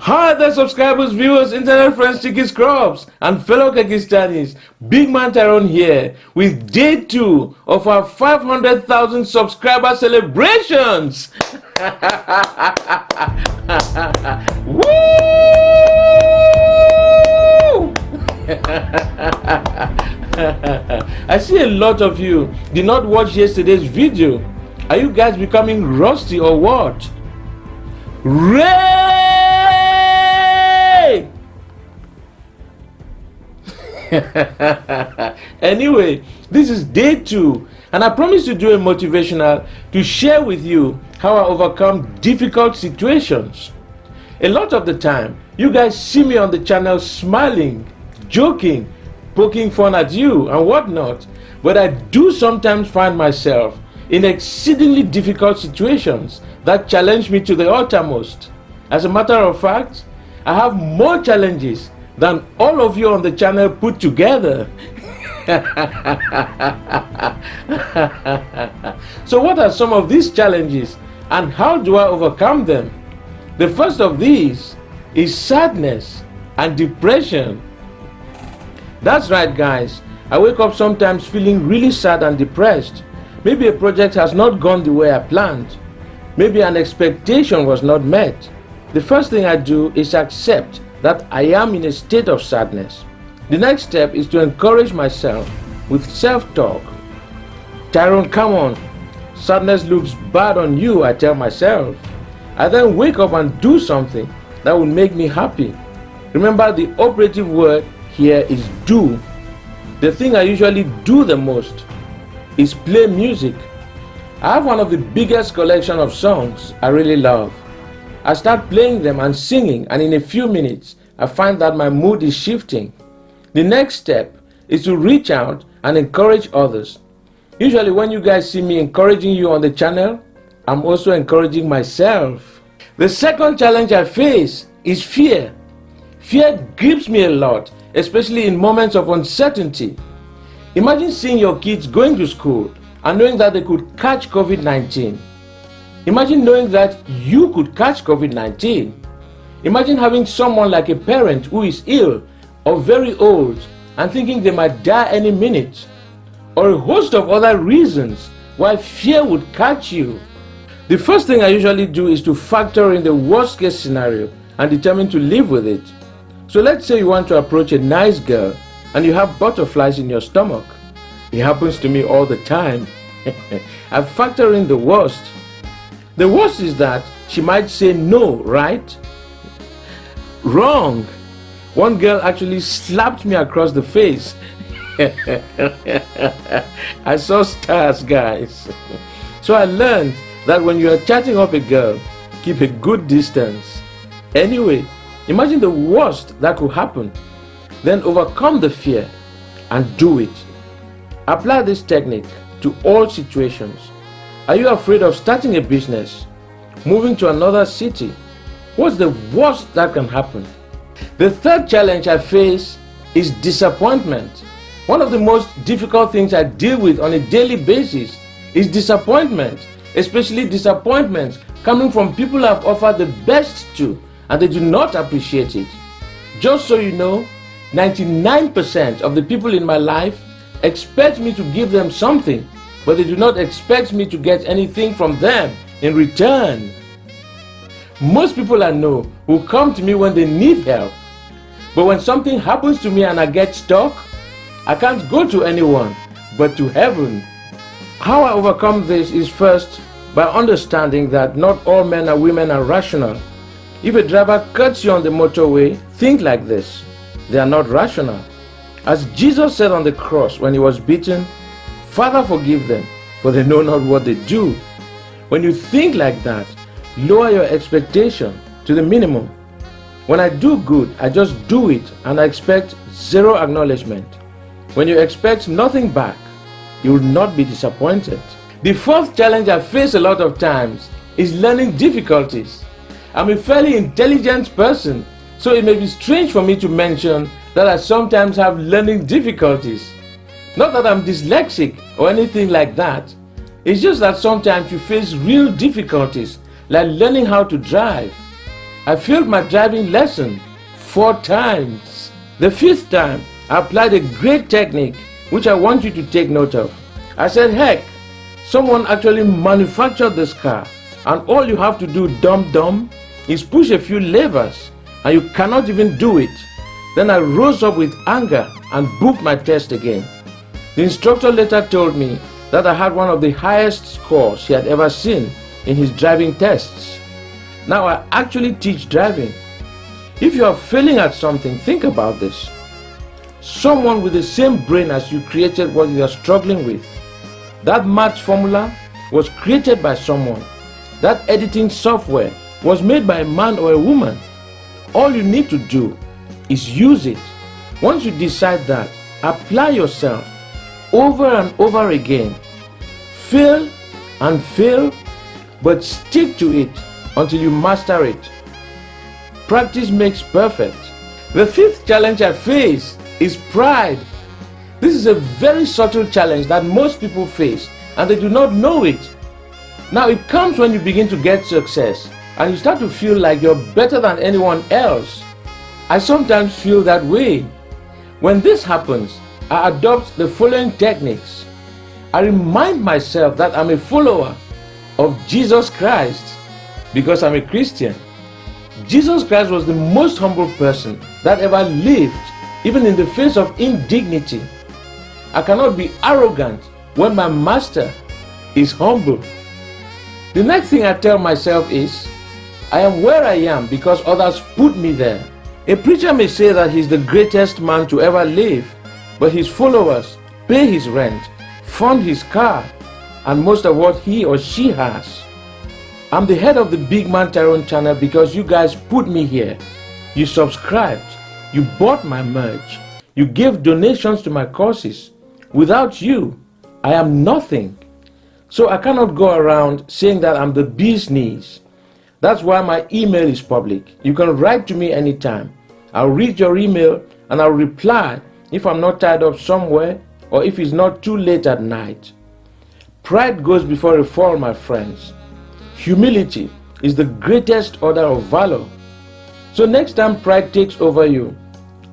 Hi there, subscribers, viewers, internet friends, Chiki Scrubs, and fellow Kakistanis. Big man Tyrone here with day 2 of our 500,000 subscriber celebrations. Woo! I see a lot of you did not watch yesterday's video. Are you guys becoming rusty or what? Ray! Anyway, this is day 2, and I promise to do a motivational to share with you how I overcome difficult situations. A lot of the time, you guys see me on the channel smiling, joking, poking fun at you and whatnot, but I do sometimes find myself in exceedingly difficult situations that challenge me to the uttermost. As a matter of fact, I have more challenges than all of you on the channel put together. So what are some of these challenges and how do I overcome them? The first of these is sadness and depression. That's right, guys. I wake up sometimes feeling really sad and depressed. Maybe a project has not gone the way I planned. Maybe an expectation was not met. The first thing I do is accept that I am in a state of sadness. The next step is to encourage myself with self-talk. Tyrone, come on. Sadness looks bad on you, I tell myself. I then wake up and do something that will make me happy. Remember, the operative word here is do. The thing I usually do the most is play music. I have one of the biggest collection of songs I really love. I start playing them and singing, and in a few minutes I find that my mood is shifting. The next step is to reach out and encourage others. Usually when you guys see me encouraging you on the channel, I'm also encouraging myself. The second challenge I face is fear. Fear grips me a lot, especially in moments of uncertainty. Imagine seeing your kids going to school and knowing that they could catch COVID-19. Imagine knowing that you could catch COVID-19. Imagine having someone like a parent who is ill or very old and thinking they might die any minute, or a host of other reasons why fear would catch you. The first thing I usually do is to factor in the worst case scenario and determine to live with it. So let's say you want to approach a nice girl and you have butterflies in your stomach. It happens to me all the time. I factor in the worst. The worst is that she might say no, right? Wrong. One girl actually slapped me across the face. I saw stars, guys. So I learned that when you are chatting up a girl, keep a good distance. Anyway, imagine the worst that could happen. Then overcome the fear and do it. Apply this technique to all situations. Are you afraid of starting a business? Moving to another city? What's the worst that can happen? The third challenge I face is disappointment. One of the most difficult things I deal with on a daily basis is disappointment, especially disappointments coming from people I've offered the best to and they do not appreciate it. Just so you know, 99% of the people in my life expect me to give them something, but they do not expect me to get anything from them in return. Most people I know will come to me when they need help, but when something happens to me and I get stuck, I can't go to anyone but to heaven. How I overcome this is first by understanding that not all men and women are rational. If a driver cuts you on the motorway, think like this: they are not rational. As Jesus said on the cross when he was beaten, "Father, forgive them, for they know not what they do." When you think like that, lower your expectation to the minimum. When I do good, I just do it and I expect zero acknowledgement. When you expect nothing back, you will not be disappointed. The fourth challenge I face a lot of times is learning difficulties. I'm a fairly intelligent person, so it may be strange for me to mention that I sometimes have learning difficulties. Not that I'm dyslexic or anything like that. It's just that sometimes you face real difficulties, like learning how to drive. I failed my driving lesson 4 times. The 5th time, I applied a great technique which I want you to take note of. I said, heck, someone actually manufactured this car, and all you have to do, dum-dum, is push a few levers, and you cannot even do it. Then I rose up with anger and booked my test again. The instructor later told me that I had one of the highest scores he had ever seen in his driving tests. Now I actually teach driving. If you are failing at something, think about this. Someone with the same brain as you created what you are struggling with. That maths formula was created by someone. That editing software was made by a man or a woman. All you need to do is use it. Once you decide that, apply yourself over and over again. Fail and fail, but stick to it until you master it. Practice makes perfect. The 5th challenge I face is pride. This is a very subtle challenge that most people face, and they do not know it. Now it comes when you begin to get success and you start to feel like you're better than anyone else. I sometimes feel that way. When this happens, I adopt the following techniques. I remind myself that I'm a follower of Jesus Christ because I'm a Christian. Jesus Christ was the most humble person that ever lived, even in the face of indignity. I cannot be arrogant when my master is humble. The next thing I tell myself is, I am where I am because others put me there. A preacher may say that he's the greatest man to ever live, but his followers pay his rent, fund his car, and most of what he or she has. I'm the head of the Big Man Tyrone channel because you guys put me here. You subscribed, you bought my merch, you gave donations to my courses. Without you, I am nothing. So I cannot go around saying that I'm the bee's knees. That's why my email is public. You can write to me anytime. I'll read your email and I'll reply if I'm not tied up somewhere or if it's not too late at night. Pride goes before a fall, my friends. Humility is the greatest order of valor. So next time pride takes over you,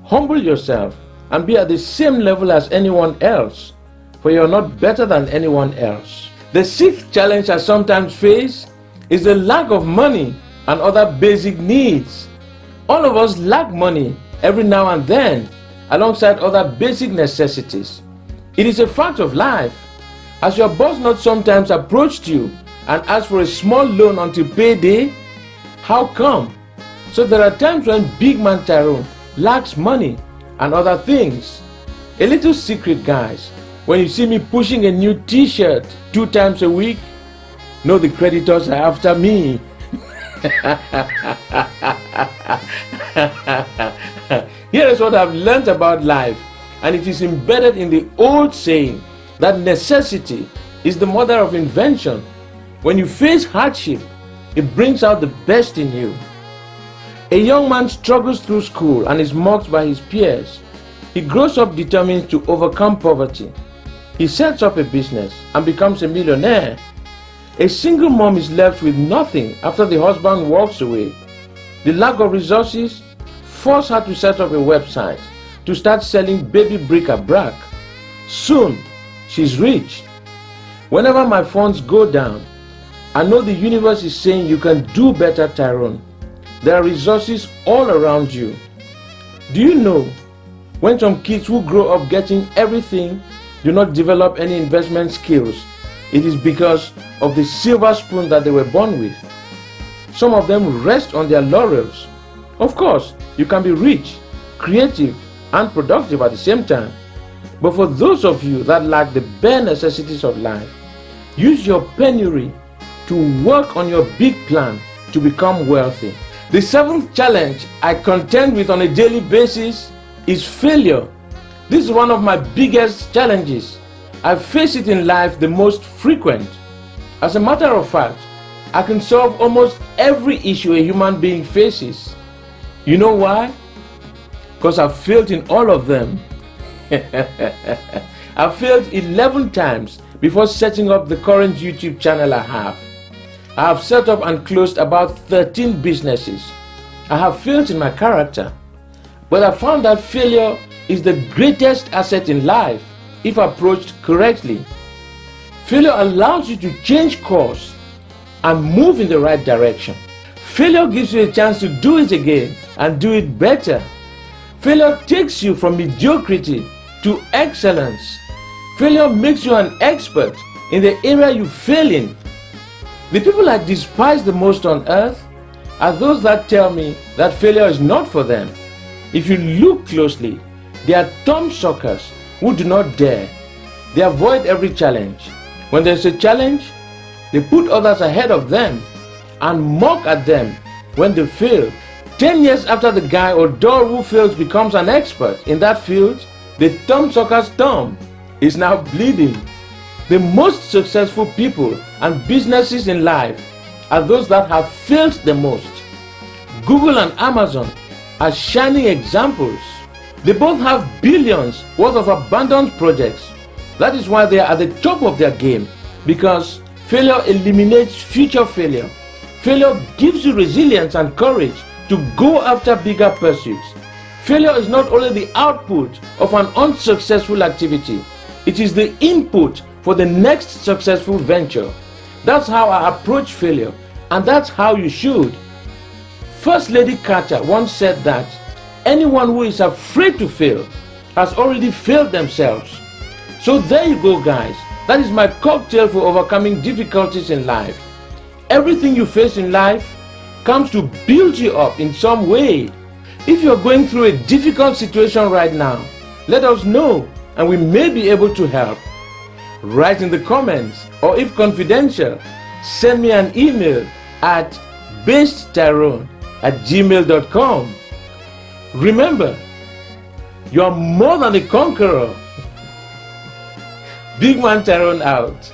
humble yourself and be at the same level as anyone else, for you're not better than anyone else. The 6th challenge I sometimes face is the lack of money and other basic needs. All of us lack money every now and then, alongside other basic necessities. It is a fact of life. Has your boss not sometimes approached you and asked for a small loan until payday? How come? So there are times when Big Man Tyrone lacks money and other things. A little secret, guys. When you see me pushing a new t-shirt 2 times a week, know the creditors are after me. Here is what I've learned about life, and it is embedded in the old saying that necessity is the mother of invention. When you face hardship, it brings out the best in you. A young man struggles through school and is mocked by his peers. He grows up determined to overcome poverty. He sets up a business and becomes a millionaire. A single mom is left with nothing after the husband walks away. The lack of resources forced her to set up a website to start selling baby bric-a-brac. Soon, she's rich. Whenever my funds go down, I know the universe is saying you can do better, Tyrone. There are resources all around you. Do you know, when some kids who grow up getting everything do not develop any investment skills, it is because of the silver spoon that they were born with. Some of them rest on their laurels. Of course, you can be rich, creative, and productive at the same time. But for those of you that lack the bare necessities of life, use your penury to work on your big plan to become wealthy. The 7th challenge I contend with on a daily basis is failure. This is one of my biggest challenges. I face it in life the most frequent. As a matter of fact, I can solve almost every issue a human being faces. You know why? Because I've failed in all of them. I've failed 11 times before setting up the current YouTube channel I have. I have set up and closed about 13 businesses, I have failed in my character, but I found that failure is the greatest asset in life if approached correctly. Failure allows you to change course and move in the right direction. Failure gives you a chance to do it again and do it better. Failure takes you from mediocrity to excellence. Failure makes you an expert in the area you fail in. The people I despise the most on earth are those that tell me that failure is not for them. If you look closely, they are thumb suckers who do not dare. They avoid every challenge. When there's a challenge, they put others ahead of them and mock at them when they fail. 10 years after the guy or doll who fails becomes an expert in that field, the thumb sucker's thumb is now bleeding. The most successful people and businesses in life are those that have failed the most. Google and Amazon are shining examples. They both have billions worth of abandoned projects. That is why they are at the top of their game, because failure eliminates future failure. Failure gives you resilience and courage to go after bigger pursuits. Failure is not only the output of an unsuccessful activity, it is the input for the next successful venture. That's how I approach failure, and that's how you should. First Lady Carter once said that anyone who is afraid to fail has already failed themselves. So there you go, guys. That is my cocktail for overcoming difficulties in life. Everything you face in life comes to build you up in some way. If you're going through a difficult situation right now, let us know and we may be able to help. Write in the comments, or if confidential, send me an email at basedtyrone@gmail.com. Remember, you are more than a conqueror. Big Man Tyrone out.